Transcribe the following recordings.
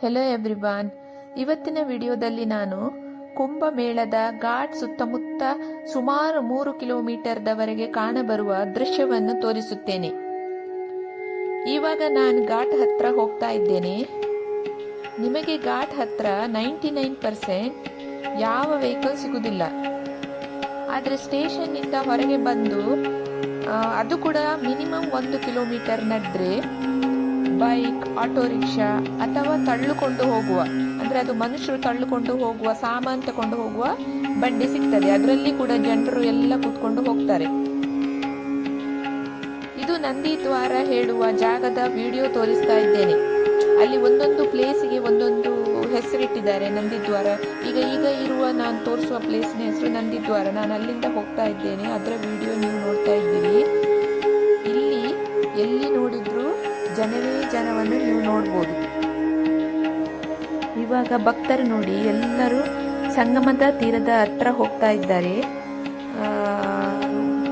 Hello everyone. ಇವತ್ತಿನ ವಿಡಿಯೋದಲ್ಲಿ ನಾನು ಕುಂಭಮೇಳದ ಘಾಟ್ ಸುತ್ತಮುತ್ತ ಸುಮಾರು 3 ಕಿಲೋಮೀಟರ್ದವರೆಗೆ ಕಾಣಬರುವ ದೃಶ್ಯವನ್ನು ತೋರಿಸುತ್ತೇನೆ. ಇವಾಗ ನಾನು ಘಾಟ್ ಹತ್ರ ಹೋಗ್ತಾ ಇದ್ದೇನೆ. ನಿಮಗೆ ಘಾಟ್ ಹತ್ರ 99% ಯಾವ ವೆಹಿಕಲ್ ಸಿಗುವುದಿಲ್ಲ. ಆದರೆ ಸ್ಟೇಷನ್ನಿಂದ ಹೊರಗೆ ಬಂದು ಅದು ಕೂಡ ಮಿನಿಮಮ್ 1 ಕಿಲೋಮೀಟರ್ ನಡೆದ್ರೆ ಬೈಕ್, ಆಟೋ ರಿಕ್ಷಾ ಅಥವಾ ತಳ್ಳುಕೊಂಡು ಹೋಗುವ, ಅಂದ್ರೆ ಅದು ಮನುಷ್ಯರು ತಳ್ಳುಕೊಂಡು ಹೋಗುವ, ಸಾಮಾನು ತಕೊಂಡು ಹೋಗುವ ಬಂಡಿ ಸಿಗ್ತದೆ. ಅದರಲ್ಲಿ ಕೂಡ ಜನರು ಎಲ್ಲ ಕೂತ್ಕೊಂಡು ಹೋಗ್ತಾರೆ. ಇದು ನಂದಿ ದ್ವಾರ ಹೇಳುವ ಜಾಗದ ವಿಡಿಯೋ ತೋರಿಸ್ತಾ ಇದ್ದೇನೆ. ಅಲ್ಲಿ ಒಂದೊಂದು ಪ್ಲೇಸಿಗೆ ಒಂದೊಂದು ಹೆಸರಿಟ್ಟಿದ್ದಾರೆ. ನಂದಿ ದ್ವಾರ ಈಗ ಇರುವ ನಾನು ತೋರಿಸುವ ಪ್ಲೇಸ್ನ ಹೆಸರು ನಂದಿ ದ್ವಾರ. ನಾನು ಅಲ್ಲಿಂದ ಹೋಗ್ತಾ ಇದ್ದೇನೆ. ಅದರ ವಿಡಿಯೋ ನೀವು ನೋಡ್ತಾ ಇದ್ದೀರಿ. ಇಲ್ಲಿ ಎಲ್ಲಿ ನೋಡಿದ್ರು ಜನವನ್ನು ನೀವು ನೋಡ್ಬೋದು. ಇವಾಗ ಭಕ್ತರು ನೋಡಿ ಎಲ್ಲರೂ ಸಂಗಮದ ತೀರದ ಹತ್ರ ಹೋಗ್ತಾ ಇದ್ದಾರೆ.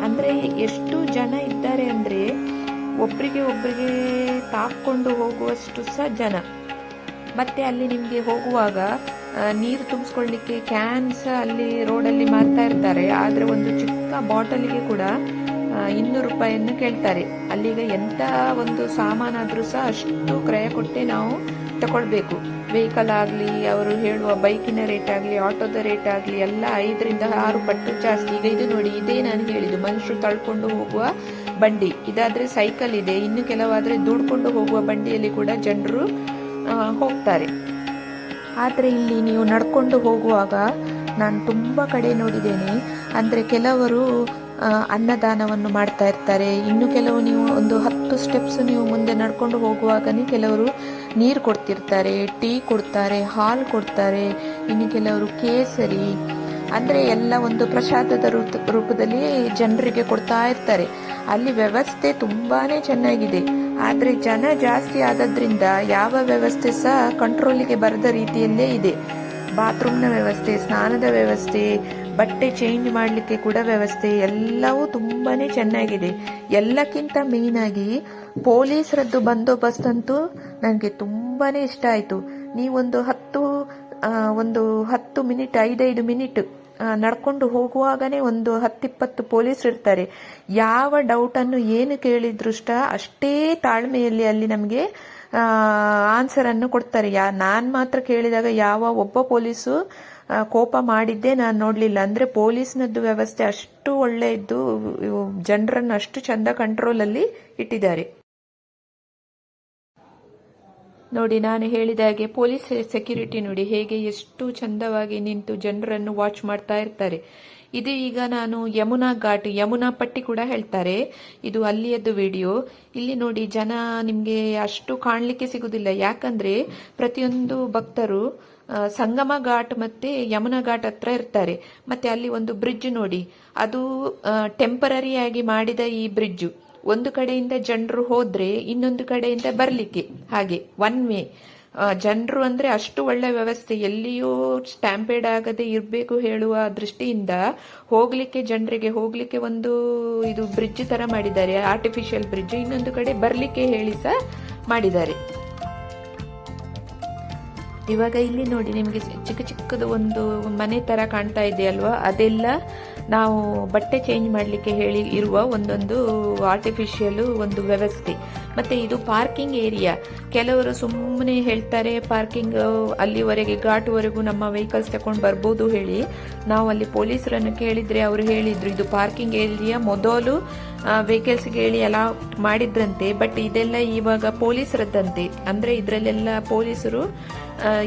ಅಂದ್ರೆ ಎಷ್ಟು ಜನ ಇದ್ದಾರೆ ಅಂದ್ರೆ ಒಬ್ರಿಗೆ ತಾಕೊಂಡು ಹೋಗುವಷ್ಟು ಸಹ ಜನ. ಮತ್ತೆ ಅಲ್ಲಿ ನಿಮಗೆ ಹೋಗುವಾಗ ನೀರು ತುಂಬಿಸ್ಕೊಳ್ಳಿಕ್ಕೆ ಕ್ಯಾನ್ ಸಹ ಅಲ್ಲಿ ರೋಡಲ್ಲಿ ಮಾರ್ತಾ ಇರ್ತಾರೆ. ಆದ್ರೆ ಒಂದು ಚಿಕ್ಕ ಬಾಟಲಿಗೆ ಕೂಡ 200 ರೂಪಾಯಿಯನ್ನು ಕೇಳ್ತಾರೆ. ಅಲ್ಲಿಗ ಎಂತ ಒಂದು ಸಾಮಾನಾದ್ರೂ ಸಹ ಅಷ್ಟು ಕ್ರಯ ಕೊಟ್ಟೆ ನಾವು ತಗೊಳ್ಬೇಕು. ವೆಹಿಕಲ್ ಆಗಲಿ, ಅವರು ಹೇಳುವ ಬೈಕಿನ ರೇಟ್ ಆಗಲಿ, ಆಟೋದ ರೇಟ್ ಆಗಲಿ ಎಲ್ಲ 5 ರಿಂದ 6 ಪಟ್ಟು ಜಾಸ್ತಿ. ಈಗ ಇದು ನೋಡಿ, ಇದೇ ನಾನು ಹೇಳಿದ್ದು ಮನುಷ್ಯರು ತಳ್ಕೊಂಡು ಹೋಗುವ ಬಂಡಿ. ಇದಾದ್ರೆ ಸೈಕಲ್ ಇದೆ. ಇನ್ನು ಕೆಲವಾದ್ರೆ ದುಡ್ಕೊಂಡು ಹೋಗುವ ಬಂಡಿಯಲ್ಲಿ ಕೂಡ ಜನರು ಹೋಗ್ತಾರೆ. ಆದ್ರೆ ಇಲ್ಲಿ ನೀವು ನಡ್ಕೊಂಡು ಹೋಗುವಾಗ ನಾನು ತುಂಬಾ ಕಡೆ ನೋಡಿದ್ದೇನೆ. ಅಂದ್ರೆ ಕೆಲವರು ಅನ್ನದಾನವನ್ನು ಮಾಡ್ತಾ ಇರ್ತಾರೆ. ಇನ್ನು ಕೆಲವು ನೀವು ಒಂದು 10 ಸ್ಟೆಪ್ಸ್ ನೀವು ಮುಂದೆ ನಡ್ಕೊಂಡು ಹೋಗುವಾಗನೇ ಕೆಲವರು ನೀರು ಕೊಡ್ತಿರ್ತಾರೆ, ಟೀ ಕೊಡ್ತಾರೆ, ಹಾಲು ಕೊಡ್ತಾರೆ. ಇನ್ನು ಕೆಲವರು ಕೇಸರಿ, ಅಂದ್ರೆ ಎಲ್ಲ ಒಂದು ಪ್ರಸಾದದ ರೂಪದಲ್ಲಿ ಜನರಿಗೆ ಕೊಡ್ತಾ ಇರ್ತಾರೆ. ಅಲ್ಲಿ ವ್ಯವಸ್ಥೆ ತುಂಬಾನೇ ಚೆನ್ನಾಗಿದೆ. ಆದ್ರೆ ಜನ ಜಾಸ್ತಿ ಆದದ್ರಿಂದ ಯಾವ ವ್ಯವಸ್ಥೆ ಸಹ ಕಂಟ್ರೋಲಿಗೆ ಬರದ ರೀತಿಯಲ್ಲೇ ಇದೆ. ಬಾತ್ರೂಮ್ನ ವ್ಯವಸ್ಥೆ, ಸ್ನಾನದ ವ್ಯವಸ್ಥೆ, ಬಟ್ಟೆ ಚೇಂಜ್ ಮಾಡಲಿಕ್ಕೆ ಕೂಡ ವ್ಯವಸ್ಥೆ ಎಲ್ಲವೂ ತುಂಬಾನೇ ಚೆನ್ನಾಗಿದೆ. ಎಲ್ಲಕ್ಕಿಂತ ಮೇನ್ ಆಗಿ ಪೊಲೀಸರದ್ದು ಬಂದೋಬಸ್ತ್ ಅಂತೂ ನನಗೆ ತುಂಬಾನೇ ಇಷ್ಟ ಆಯ್ತು. ನೀವೊಂದು 10 ಮಿನಿಟ್ 5 ಮಿನಿಟ್ ನಡ್ಕೊಂಡು ಹೋಗುವಾಗನೇ ಒಂದು 10-20 ಪೊಲೀಸರು ಇರ್ತಾರೆ. ಯಾವ ಡೌಟ್ ಅನ್ನು ಏನು ಕೇಳಿದ್ರು ಅಷ್ಟೇ ತಾಳ್ಮೆಯಲ್ಲಿ ಅಲ್ಲಿ ನಮಗೆ ಆನ್ಸರ್ ಅನ್ನು ಕೊಡ್ತಾರೆ. ನಾನ್ ಮಾತ್ರ ಕೇಳಿದಾಗ ಯಾವ ಒಬ್ಬ ಪೊಲೀಸು ಕೋಪ ಮಾಡಿದ್ದೆ ನಾನು ನೋಡ್ಲಿಲ್ಲ. ಅಂದ್ರೆ ಪೊಲೀಸ್ನದ್ದು ವ್ಯವಸ್ಥೆ ಅಷ್ಟು ಒಳ್ಳೆ ಇದ್ದು ಜನರನ್ನು ಅಷ್ಟು ಚಂದ ಕಂಟ್ರೋಲ್ ಅಲ್ಲಿ ಇಟ್ಟಿದ್ದಾರೆ. ನೋಡಿ, ನಾನು ಹೇಳಿದ ಹಾಗೆ ಪೊಲೀಸ್ ಸೆಕ್ಯೂರಿಟಿ ನೋಡಿ ಹೇಗೆ ಎಷ್ಟು ಚಂದವಾಗಿ ನಿಂತು ಜನರನ್ನು ವಾಚ್ ಮಾಡ್ತಾ ಇರ್ತಾರೆ. ಇದು ಈಗ ನಾನು ಯಮುನಾ ಪಟ್ಟಿ ಕೂಡ ಹೇಳ್ತಾರೆ. ಇದು ಅಲ್ಲಿಯದ್ದು ವಿಡಿಯೋ. ಇಲ್ಲಿ ನೋಡಿ, ಜನ ನಿಮ್ಗೆ ಅಷ್ಟು ಕಾಣ್ಲಿಕ್ಕೆ ಸಿಗುದಿಲ್ಲ. ಯಾಕಂದ್ರೆ ಪ್ರತಿಯೊಂದು ಭಕ್ತರು ಸಂಗಮ ಘಾಟ್ ಮತ್ತೆ ಯಮುನಾ ಘಾಟ್ ಹತ್ರ ಇರ್ತಾರೆ. ಮತ್ತೆ ಅಲ್ಲಿ ಒಂದು ಬ್ರಿಡ್ಜ್ ನೋಡಿ, ಅದು ಟೆಂಪರರಿ ಆಗಿ ಮಾಡಿದ ಈ ಬ್ರಿಡ್ಜ್. ಒಂದು ಕಡೆಯಿಂದ ಜನರು ಹೋದ್ರೆ ಇನ್ನೊಂದು ಕಡೆಯಿಂದ ಬರ್ಲಿಕ್ಕೆ ಹಾಗೆ 1 ವೇ. ಜನರು ಅಂದ್ರೆ ಅಷ್ಟು ಒಳ್ಳೆ ವ್ಯವಸ್ಥೆ. ಎಲ್ಲಿಯೂ ಸ್ಟ್ಯಾಂಪೇಡ್ ಆಗದೆ ಇರಬೇಕು ಹೇಳುವ ದೃಷ್ಟಿಯಿಂದ ಜನರಿಗೆ ಹೋಗ್ಲಿಕ್ಕೆ ಒಂದು ಇದು ಬ್ರಿಡ್ಜ್ ತರ ಮಾಡಿದ್ದಾರೆ, ಆರ್ಟಿಫಿಷಿಯಲ್ ಬ್ರಿಡ್ಜ್. ಇನ್ನೊಂದು ಕಡೆ ಬರ್ಲಿಕ್ಕೆ ಹೇಳಿ ಸಹ ಮಾಡಿದ್ದಾರೆ. ಇವಾಗ ಇಲ್ಲಿ ನೋಡಿ, ನಿಮಗೆ ಚಿಕ್ಕದು ಒಂದು ಮನೆ ತರ ಕಾಣ್ತಾ ಇದೆ ಅಲ್ವಾ, ಅದೆಲ್ಲ ನಾವು ಬಟ್ಟೆ ಚೇಂಜ್ ಮಾಡಲಿಕ್ಕೆ ಹೇಳಿ ಇರುವ ಒಂದೊಂದು ಆರ್ಟಿಫಿಷಿಯಲ್ ಒಂದು ವ್ಯವಸ್ಥೆ. ಮತ್ತೆ ಇದು ಪಾರ್ಕಿಂಗ್ ಏರಿಯಾ. ಕೆಲವರು ಸುಮ್ಮನೆ ಹೇಳ್ತಾರೆ ಪಾರ್ಕಿಂಗ್ ಅಲ್ಲಿವರೆಗೆ ಘಾಟ್ವರೆಗೂ ನಮ್ಮ ವೆಹಿಕಲ್ಸ್ ತಕೊಂಡು ಬರ್ಬೋದು ಹೇಳಿ. ನಾವು ಅಲ್ಲಿ ಪೊಲೀಸರನ್ನು ಕೇಳಿದ್ರೆ ಅವರು ಹೇಳಿದ್ರು ಇದು ಪಾರ್ಕಿಂಗ್ ಏರಿಯಾ ಮೊದಲು ವೆಹಿಕಲ್ಸ್ಗೆ ಹೇಳಿ ಅಲೌಟ್ ಮಾಡಿದ್ರಂತೆ. ಬಟ್ ಇದೆಲ್ಲ ಇವಾಗ ಪೊಲೀಸರದ್ದಂತೆ. ಅಂದ್ರೆ ಇದರಲ್ಲೆಲ್ಲ ಪೊಲೀಸರು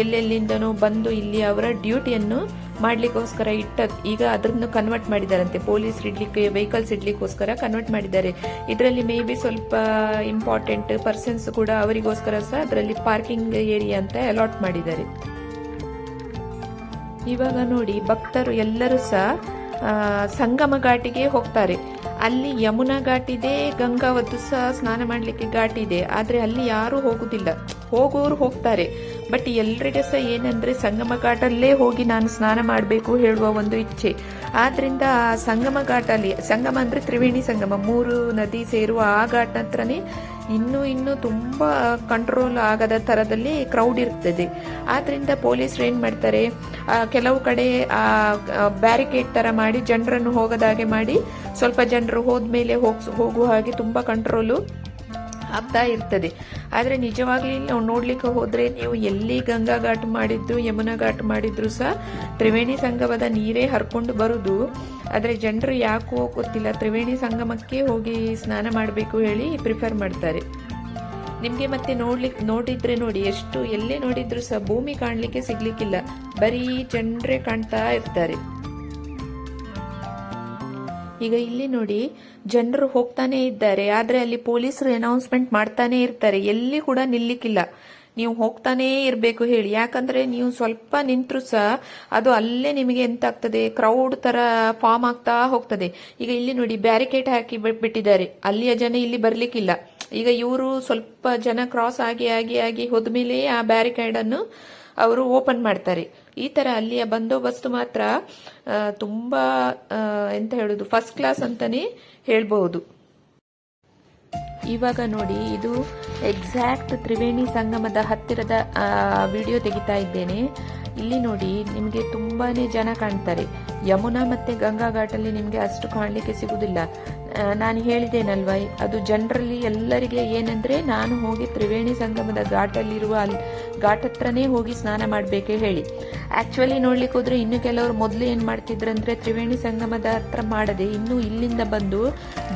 ಎಲ್ಲೆಲ್ಲಿಂದನೂ ಬಂದು ಇಲ್ಲಿ ಅವರ ಡ್ಯೂಟಿಯನ್ನು ಮಾಡ್ಲಿಕ್ಕೋಸ್ಕರ ಈಗ ಅದನ್ನು ಕನ್ವರ್ಟ್ ಮಾಡಿದಾರಂತೆ. ಪೊಲೀಸ್ ಇಡ್ಲಿಕ್ಕೆ, ವೆಹಿಕಲ್ಸ್ ಇಡ್ಲಿಕ್ಕೋಸ್ಕರ ಕನ್ವರ್ಟ್ ಮಾಡಿದ್ದಾರೆ. ಇದರಲ್ಲಿ ಮೇ ಬಿ ಸ್ವಲ್ಪ ಇಂಪಾರ್ಟೆಂಟ್ ಪರ್ಸನ್ಸ್ ಕೂಡ ಅವರಿಗೋಸ್ಕರ ಸಹ ಅದರಲ್ಲಿ ಪಾರ್ಕಿಂಗ್ ಏರಿಯಾ ಅಂತ ಅಲಾಟ್ ಮಾಡಿದ್ದಾರೆ. ಇವಾಗ ನೋಡಿ, ಭಕ್ತರು ಎಲ್ಲರೂ ಸಹ ಸಂಗಮ ಘಾಟಿಗೆ ಹೋಗ್ತಾರೆ. ಅಲ್ಲಿ ಯಮುನಾ ಘಾಟ್ ಇದೆ, ಗಂಗಾವತ್ತು ಸಹ ಸ್ನಾನ ಮಾಡ್ಲಿಕ್ಕೆ ಘಾಟ್ ಇದೆ. ಆದ್ರೆ ಅಲ್ಲಿ ಯಾರು ಹೋಗುದಿಲ್ಲ. ಹೋಗೋರು ಹೋಗ್ತಾರೆ. ಬಟ್ ಎಲ್ರಿಗೆ ಸಹ ಏನಂದ್ರೆ ಸಂಗಮ ಘಾಟಲ್ಲೇ ಹೋಗಿ ನಾನು ಸ್ನಾನ ಮಾಡಬೇಕು ಹೇಳುವ ಒಂದು ಇಚ್ಛೆ. ಆದ್ರಿಂದ ಸಂಗಮ ಘಾಟಲ್ಲಿ, ಸಂಗಮ ಅಂದ್ರೆ ತ್ರಿವೇಣಿ ಸಂಗಮ, 3 ನದಿ ಸೇರುವ ಆ ಘಾಟ್ ಹತ್ರನೇ ಇನ್ನೂ ತುಂಬ ಕಂಟ್ರೋಲ್ ಆಗದ ಥರದಲ್ಲಿ ಕ್ರೌಡ್ ಇರ್ತದೆ. ಆದ್ದರಿಂದ ಪೊಲೀಸರು ಏನು ಮಾಡ್ತಾರೆ, ಕೆಲವು ಕಡೆ ಬ್ಯಾರಿಕೇಡ್ ಥರ ಮಾಡಿ ಜನರನ್ನು ಹೋಗದಾಗೆ ಮಾಡಿ, ಸ್ವಲ್ಪ ಜನರು ಹೋದ್ಮೇಲೆ ಹೋಗುವ ಹಾಗೆ ತುಂಬ ಕಂಟ್ರೋಲು ಆಗ್ತಾ ಇರ್ತದೆ. ಆದರೆ ನಿಜವಾಗ್ಲಿ ನಾವು ನೋಡ್ಲಿಕ್ಕೆ ಹೋದ್ರೆ ನೀವು ಎಲ್ಲಿ ಗಂಗಾ ಘಾಟ್ ಮಾಡಿದ್ದು ಯಮುನಾ ಘಾಟ್ ಮಾಡಿದ್ರು ಸಹ ತ್ರಿವೇಣಿ ಸಂಗಮದ ನೀರೇ ಹರ್ಕೊಂಡು ಬರುದು. ಆದರೆ ಜನರು ಯಾಕೋ ಗೊತ್ತಿಲ್ಲ, ತ್ರಿವೇಣಿ ಸಂಗಮಕ್ಕೆ ಹೋಗಿ ಸ್ನಾನ ಮಾಡಬೇಕು ಹೇಳಿ ಪ್ರಿಫರ್ ಮಾಡ್ತಾರೆ. ನಿಮಗೆ ಮತ್ತೆ ನೋಡಿದ್ರೆ ನೋಡಿ, ಎಷ್ಟು ಎಲ್ಲೇ ನೋಡಿದ್ರು ಸಹ ಭೂಮಿ ಕಾಣಲಿಕ್ಕೆ ಸಿಗ್ಲಿಕ್ಕಿಲ್ಲ, ಬರೀ ಜನರೇ ಕಾಣ್ತಾ ಇರ್ತಾರೆ. ಈಗ ಇಲ್ಲಿ ನೋಡಿ, ಜನರು ಹೋಗ್ತಾನೆ ಇದ್ದಾರೆ, ಆದ್ರೆ ಅಲ್ಲಿ ಪೊಲೀಸರು ಅನೌನ್ಸ್ಮೆಂಟ್ ಮಾಡ್ತಾನೆ ಇರ್ತಾರೆ, ಎಲ್ಲಿ ಕೂಡ ನಿಲ್ಲಿಕ್ಕಿಲ್ಲ, ನೀವು ಹೋಗ್ತಾನೇ ಇರಬೇಕು ಹೇಳಿ. ಯಾಕಂದ್ರೆ ನೀವು ಸ್ವಲ್ಪ ನಿಂತರೂ ಸಹ ಅದು ಅಲ್ಲೇ ನಿಮಗೆ ಎಂತ ಆಗ್ತದೆ, ಕ್ರೌಡ್ ತರ ಫಾರ್ಮ್ ಆಗ್ತಾ ಹೋಗ್ತದೆ. ಈಗ ಇಲ್ಲಿ ನೋಡಿ, ಬ್ಯಾರಿಕೇಡ್ ಹಾಕಿ ಬಿಟ್ಟಿದ್ದಾರೆ, ಅಲ್ಲಿಯ ಜನ ಇಲ್ಲಿ ಬರ್ಲಿಕ್ಕಿಲ್ಲ. ಈಗ ಇವರು ಸ್ವಲ್ಪ ಜನ ಕ್ರಾಸ್ ಆಗಿ ಆಗಿ ಆಗಿ ಹೋದ್ಮೇಲೆ ಆ ಬ್ಯಾರಿಕೇಡ್ ಅನ್ನು ಅವರು ಓಪನ್ ಮಾಡ್ತಾರೆ. ಈ ತರ ಅಲ್ಲಿಯ ಬಂದೋಬಸ್ತ್ ಮಾತ್ರ ತುಂಬಾ ಎಂತ ಹೇಳುದು, ಫಸ್ಟ್ ಕ್ಲಾಸ್ ಅಂತಾನೆ ಹೇಳ್ಬಹುದು. ಇವಾಗ ನೋಡಿ, ಇದು ಎಕ್ಸಾಕ್ಟ್ ತ್ರಿವೇಣಿ ಸಂಗಮದ ಹತ್ತಿರದ ವಿಡಿಯೋ ತೆಗಿತಾ ಇದ್ದೇನೆ. ಇಲ್ಲಿ ನೋಡಿ, ನಿಮಗೆ ತುಂಬಾನೇ ಜನ ಕಾಣ್ತಾರೆ. ಯಮುನಾ ಮತ್ತೆ ಗಂಗಾ ಘಾಟಲ್ಲಿ ನಿಮಗೆ ಅಷ್ಟು ಕಾಣಲಿಕ್ಕೆ ಸಿಗುದಿಲ್ಲ. ನಾನು ಹೇಳಿದ್ದೇನಲ್ವಾ, ಅದು ಜನರಲ್ಲಿ ಎಲ್ಲರಿಗೆ ಏನಂದ್ರೆ, ನಾನು ಹೋಗಿ ತ್ರಿವೇಣಿ ಸಂಗಮದ ಘಾಟಲ್ಲಿರುವ ಘಾಟ್ ಹತ್ರನೇ ಹೋಗಿ ಸ್ನಾನ ಮಾಡಬೇಕೆ ಹೇಳಿ. ಆಕ್ಚುಲಿ ನೋಡ್ಲಿಕ್ಕೆ ಹೋದ್ರೆ ಇನ್ನು ಕೆಲವರು ಮೊದಲು ಏನ್ ಮಾಡ್ತಿದ್ರಂದ್ರೆ, ತ್ರಿವೇಣಿ ಸಂಗಮದ ಹತ್ರ ಮಾಡದೆ ಇನ್ನು ಇಲ್ಲಿಂದ ಬಂದು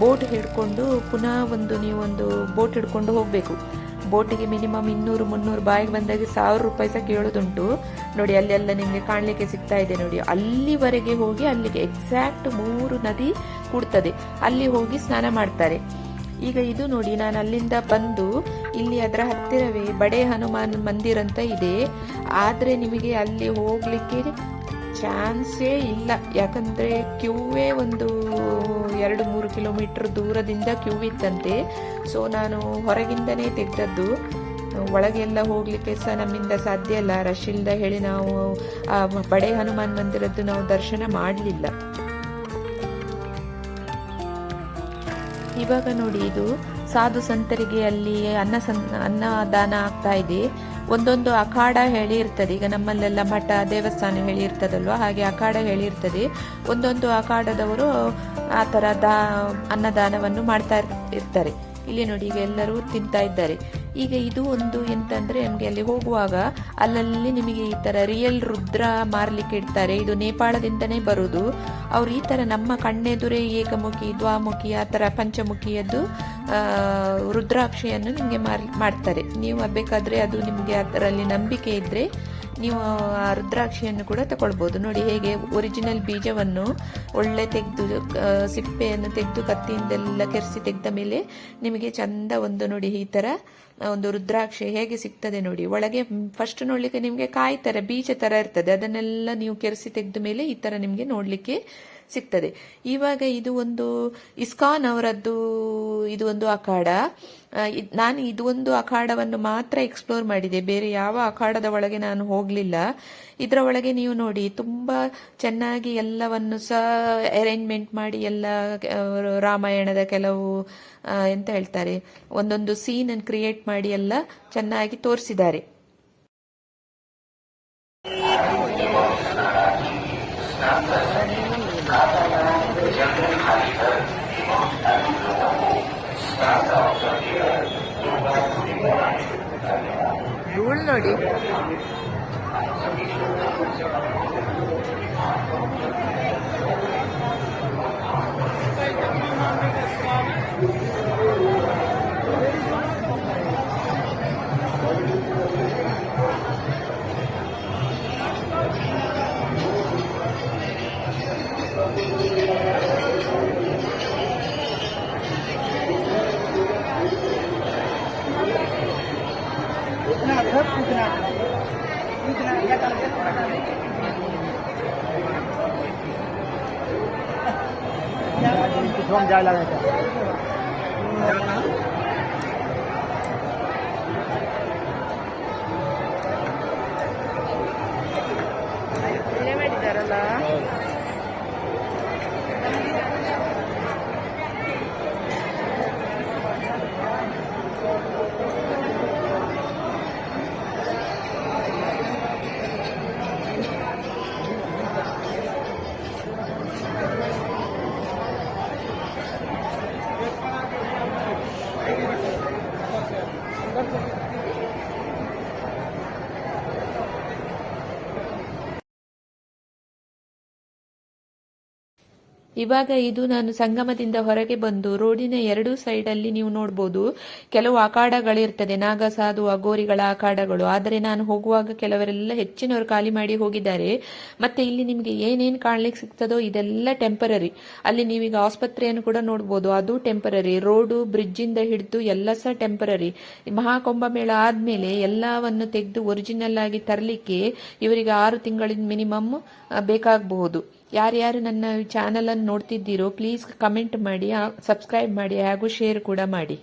ಬೋಟ್ ಹಿಡ್ಕೊಂಡು ಪುನಃ ನೀವು ಒಂದು ಬೋಟ್ ಹಿಡ್ಕೊಂಡು ಹೋಗ್ಬೇಕು. ಬೋಟಿಗೆ ಮಿನಿಮಮ್ 200-300, ಬಾಯಿಗೆ ಬಂದಾಗ 1000 ರೂಪಾಯಿ ಸಹ ಕೇಳೋದುಂಟು. ನೋಡಿ, ಅಲ್ಲೆಲ್ಲ ನಿಮಗೆ ಕಾಣಲಿಕ್ಕೆ ಸಿಗ್ತಾ ಇದೆ ನೋಡಿ. ಅಲ್ಲಿವರೆಗೆ ಹೋಗಿ, ಅಲ್ಲಿಗೆ ಎಕ್ಸಾಕ್ಟ್ 3 ನದಿ ಕೂಡ್ತದೆ, ಅಲ್ಲಿ ಹೋಗಿ ಸ್ನಾನ ಮಾಡ್ತಾರೆ. ಈಗ ಇದು ನೋಡಿ, ನಾನು ಅಲ್ಲಿಂದ ಬಂದು ಇಲ್ಲಿ ಅದರ ಹತ್ತಿರವೇ ಬಡೆ ಹನುಮಾನ್ ಮಂದಿರ ಅಂತ ಇದೆ. ಆದ್ರೆ ನಿಮಗೆ ಅಲ್ಲಿ ಹೋಗ್ಲಿಕ್ಕೆ ಚಾನ್ಸೇ ಇಲ್ಲ, ಯಾಕಂದ್ರೆ ಕ್ಯೂವೇ ಒಂದು 2-3 ಕಿಲೋಮೀಟರ್ ದೂರದಿಂದ ಕ್ಯೂ ಇತ್ತಂತೆ. ಸೊ ನಾನು ಹೊರಗಿಂದನೇ ತೆಗೆದದ್ದು, ಒಳಗೆಲ್ಲ ಹೋಗ್ಲಿಕ್ಕೆ ಸಹ ನಮ್ಮಿಂದ ಸಾಧ್ಯ ಇಲ್ಲ, ರಶ್ ಇಲ್ದ ಹೇಳಿ ನಾವು ಬಡೆ ಹನುಮಾನ್ ಮಂದಿರದ್ದು ನಾವು ದರ್ಶನ ಮಾಡಲಿಲ್ಲ. ಇವಾಗ ನೋಡಿ, ಇದು ಸಾಧು ಸಂತರಿಗೆ ಅಲ್ಲಿ ಅನ್ನದಾನ ಆಗ್ತಾ ಇದೆ. ಒಂದೊಂದು ಅಖಾಡ ಹೇಳಿ ಇರ್ತದೆ. ಈಗ ನಮ್ಮಲ್ಲೆಲ್ಲ ಮಠ ದೇವಸ್ಥಾನ ಹೇಳಿ ಇರ್ತದಲ್ವಾ, ಹಾಗೆ ಅಖಾಡ ಹೇಳಿ ಇರ್ತದೆ. ಒಂದೊಂದು ಅಖಾಡದವರು ಆ ತರ ಅನ್ನದಾನವನ್ನು ಮಾಡ್ತಾ ಇರ್ತಾರೆ. ಇಲ್ಲಿ ನೋಡಿ, ಈಗ ಎಲ್ಲರೂ ತಿಂತಾ ಇದ್ದಾರೆ. ಈಗ ಇದು ಒಂದು ಎಂತಂದ್ರೆ, ನಮ್ಗೆ ಅಲ್ಲಿ ಹೋಗುವಾಗ ಅಲ್ಲಲ್ಲಿ ನಿಮಗೆ ಈ ತರ ರಿಯಲ್ ರುದ್ರ ಮಾರ್ಲಿಕ್ಕೆ ಇಡ್ತಾರೆ. ಇದು ನೇಪಾಳದಿಂದನೇ ಬರುದು. ಅವ್ರು ಈ ತರ ನಮ್ಮ ಕಣ್ಣೆದುರೇ ಏಕಮುಖಿ, ದ್ವಾಮುಖಿ, ಆ ತರ ಪಂಚಮುಖಿಯದ್ದು ರುದ್ರಾಕ್ಷಿಯನ್ನು ನಿಮ್ಗೆ ಮಾಡ್ತಾರೆ. ನೀವು ಬೇಕಾದ್ರೆ ಅದು ನಿಮ್ಗೆ ಅದರಲ್ಲಿ ನಂಬಿಕೆ ಇದ್ರೆ ನೀವು ಆ ರುದ್ರಾಕ್ಷಿಯನ್ನು ಕೂಡ ತಗೊಳ್ಬಹುದು. ನೋಡಿ ಹೇಗೆ ಒರಿಜಿನಲ್ ಬೀಜವನ್ನು ಒಳ್ಳೆ ತೆಗೆದು, ಸಿಪ್ಪೆಯನ್ನು ತೆಗೆದು ಕತ್ತಿಯಿಂದೆಲ್ಲ ಕೆರೆಸಿ ತೆಗೆದ ಮೇಲೆ ನಿಮಗೆ ಚಂದ ಒಂದು ನೋಡಿ ಈ ತರ ಒಂದು ರುದ್ರಾಕ್ಷಿ ಹೇಗೆ ಸಿಗ್ತದೆ ನೋಡಿ. ಒಳಗೆ ಫಸ್ಟ್ ನೋಡ್ಲಿಕ್ಕೆ ನಿಮ್ಗೆ ಕಾಯಿ ತರ ಬೀಜ ತರ ಇರ್ತದೆ, ಅದನ್ನೆಲ್ಲ ನೀವು ಕೆರೆಸಿ ತೆಗೆದ ಮೇಲೆ ಈ ತರ ನಿಮ್ಗೆ ನೋಡ್ಲಿಕ್ಕೆ ಸಿಗ್ತದೆ. ಇವಾಗ ಇದು ಒಂದು ಇಸ್ಕಾನ್ ಅವರದ್ದು ಇದು ಒಂದು ಅಖಾಡ. ನಾನು ಇದು ಒಂದು ಅಖಾಡವನ್ನು ಮಾತ್ರ ಎಕ್ಸ್ಪ್ಲೋರ್ ಮಾಡಿದೆ, ಬೇರೆ ಯಾವ ಅಖಾಡದ ಒಳಗೆ ನಾನು ಹೋಗ್ಲಿಲ್ಲ. ಇದರ ಒಳಗೆ ನೀವು ನೋಡಿ, ತುಂಬಾ ಚೆನ್ನಾಗಿ ಎಲ್ಲವನ್ನು ಸಹ ಅರೇಂಜ್ಮೆಂಟ್ ಮಾಡಿ, ಎಲ್ಲ ರಾಮಾಯಣದ ಕೆಲವು ಎಂತ ಹೇಳ್ತಾರೆ, ಒಂದೊಂದು ಸೀನ್ ಅನ್ನು ಕ್ರಿಯೇಟ್ ಮಾಡಿ ಎಲ್ಲ ಚೆನ್ನಾಗಿ ತೋರಿಸಿದ್ದಾರೆ. ಧೂಳ್ ನೋಡಿ, ಮಾಡಿದಾರಲ್ಲ. ಇವಾಗ ಇದು ನಾನು ಸಂಗಮದಿಂದ ಹೊರಗೆ ಬಂದು ರೋಡಿನ ಎರಡೂ ಸೈಡಲ್ಲಿ ನೀವು ನೋಡ್ಬೋದು ಕೆಲವು ಅಖಾಡಗಳಿರ್ತದೆ, ನಾಗಸಾಧು ಅಗೋರಿಗಳ ಅಖಾಡಗಳು. ಆದರೆ ನಾನು ಹೋಗುವಾಗ ಕೆಲವರೆಲ್ಲ ಹೆಚ್ಚಿನವರು ಖಾಲಿ ಮಾಡಿ ಹೋಗಿದ್ದಾರೆ. ಮತ್ತೆ ಇಲ್ಲಿ ನಿಮಗೆ ಏನೇನು ಕಾಣ್ಲಿಕ್ಕೆ ಸಿಗ್ತದೋ ಇದೆಲ್ಲ ಟೆಂಪರರಿ. ಅಲ್ಲಿ ನೀವೀಗ ಆಸ್ಪತ್ರೆಯನ್ನು ಕೂಡ ನೋಡ್ಬೋದು, ಅದು ಟೆಂಪರರಿ. ರೋಡು, ಬ್ರಿಡ್ಜ್ ಇಂದ ಹಿಡಿದು ಎಲ್ಲ ಸಹ ಟೆಂಪರರಿ. ಮಹಾಕುಂಭಮೇಳ ಆದ್ಮೇಲೆ ಎಲ್ಲವನ್ನು ತೆಗೆದು ಒರಿಜಿನಲ್ ಆಗಿ ತರಲಿಕ್ಕೆ ಇವರಿಗೆ 6 ತಿಂಗಳಿನ ಮಿನಿಮಮ್ ಬೇಕಾಗಬಹುದು. ಯಾರ್ಯಾರು ನನ್ನ ಚಾನಲ್ ಅನ್ನು ನೋಡ್ತಿದ್ದೀರೋ ಪ್ಲೀಸ್ ಕಮೆಂಟ್ ಮಾಡಿ, ಸಬ್ಸ್ಕ್ರೈಬ್ ಮಾಡಿ ಹಾಗೂ ಶೇರ್ ಕೂಡ ಮಾಡಿ.